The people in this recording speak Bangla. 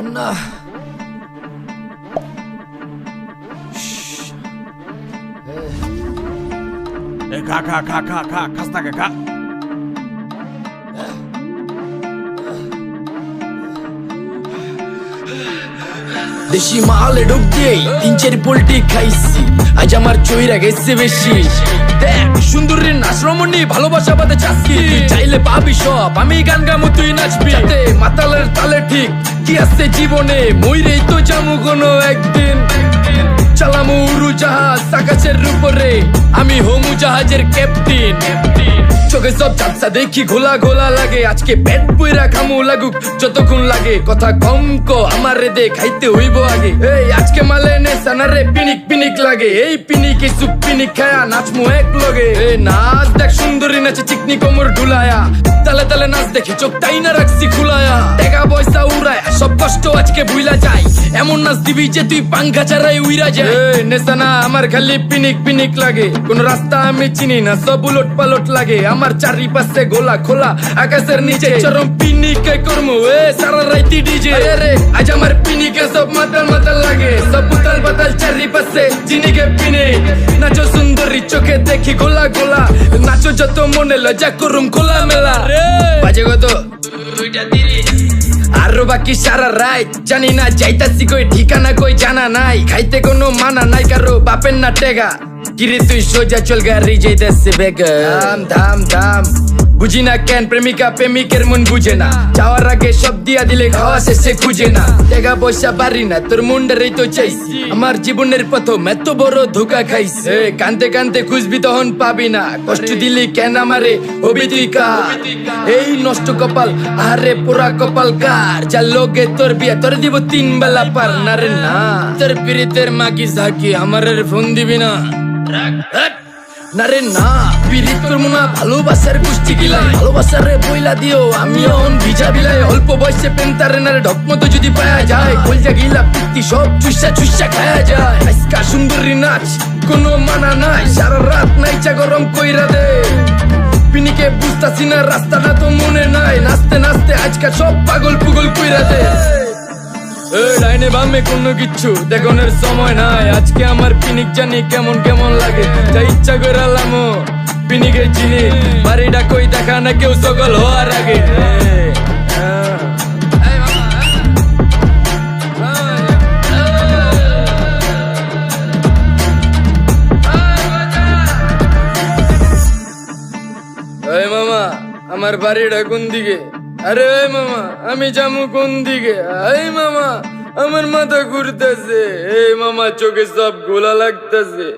అన్నా খাস্তা খা দেশি মালে ডুব দিয়ে 3-4 পোল্টি খাইছি, আজ আমার চইরা গেছে বেশি। দেখ সুন্দরীর নাচ রমণী, ভালোবাসা বাদে চাচ্ছি, চাইলে পাবি সব, আমি গান গামু তুই নাচবি। মাতালের তালে ঠিক কি আছে জীবনে, মইরেই তো যামু কোনো একদিন। চালামু উড়োজাহাজ আকাশের উপরে, আমি হমু জাহাজের ক্যাপ্টেন। চোখে সব চাপসা দেখি ঘোলা ঘোলা লাগে, আজকে পেট পুইরা খামু লাগুক যতক্ষণ লাগে। কথা কম কো আমারে দে খাইতে হইব আগে। এই আজকে মালে নে সানারে পিনিক পিনিক লাগে, এই পিনিকে সুপ পিনিক খায়া নাচমু এক লগে। এই নাচ দেখ সুন্দরী নাচে চিকনি কোমর ঢুলায়া, তালে তালে নাচ দেখি চোখ তাই না রাখছি খুলায়া। টাকা পয়সা উড়ায় সব কষ্ট আজকে ভুইলা যায়, এমন নাচ দিবি যে তুই পাঙ্খা ছাড়াই উইরা যায়। নেশানা আমার খালি পিনিক পিনিক লাগে, কোন রাস্তা আমি চিনি না, সব উলট পালট লাগে। আমার চারিপাশে গোলা খোলা আকাশের নিচে, চরম পিনিকে করমু সারা রাইতি ডিজে। রে আজ আমার পিনিকে সব মাতাল মাতাল লাগে, সব উতাল বাতাল চারিপাশে চিনিকে পিনিক। নাচো সুন্দরী চোখে দেখি গোলা গোলা, নাচো যত মনে লজ্জা করুম খোলা মেলা। বাজে কত 2:30 আরো বাকি সারা রাত জানি না যাইতাছি কই, ঠিকানা কই জানা নাই, খাইতে কোনো মানা নাই কারো বাপের না টেগা। কিরে তুই সোজা চল গাড়ি যাইতাছে বেগা, ধাম ধাম ধাম। বুঝি না কেন প্রেমিকা প্রেমিকের মন বুঝে না, যাওয়ার আগে সব দিয়া দিলে খাওয়া শেষে খুঁজে না। টাকা পয়সা পারি না তোর মুন্ডারেই তো চাইছি, আমার জীবনের প্রথম এত বড় ধোকা খাইছে। কানতে কানতে খুঁজবি তখন পাবি না, কষ্ট দিলি কেন আমারে হবি তুই কার। এই নষ্ট কপাল আরে পোড়া কপাল কার, যার লোকে তোর বিয়া তোর দিব 3 বেলা পার। না রে না তোর পিরিতের মাকি ঝাঁকি আমারে ফোন দিবি না, না রে না পিরিত করবো না, ভালোবাসার গোষ্ঠী গিলাই। ভালোবাসারে বইলা দিও আমি অন ভিজা বিলাই, অল্প বয়সে পেন্তারে নারে ঢকমতো যদি পায়া যায়, কলজা গিলা পিত্তি সব চুষা চুষা খায়া যায়। আজকা সুন্দরী নাচ কোনো মানা নাই, সারা রাত নাইচা গরম কইরা দে। পিনিকে বুঝতাছি না রাস্তাটা তো মনে নাই, নাচতে নাচতে আজকা সব পাগল পুগল কইরা দে। ডাইনে বামে কোনো কিচ্ছু দেখনের সময় নাই, আজকে আমার পিনিক জানি কেমন কেমন লাগে। যা ইচ্ছা করে লামো পিনিকে চিনি, বাড়িটা কই দেখা না কেউ সকল হওয়ার আগে। এই মামা আমার বাড়িটা কোন দিকে? আরে মামা আমি যামু কোন দিকে? এই মামা আমার মাথা ঘুরতেছে, এই মামা চোখে সব গোলা লাগতেছে।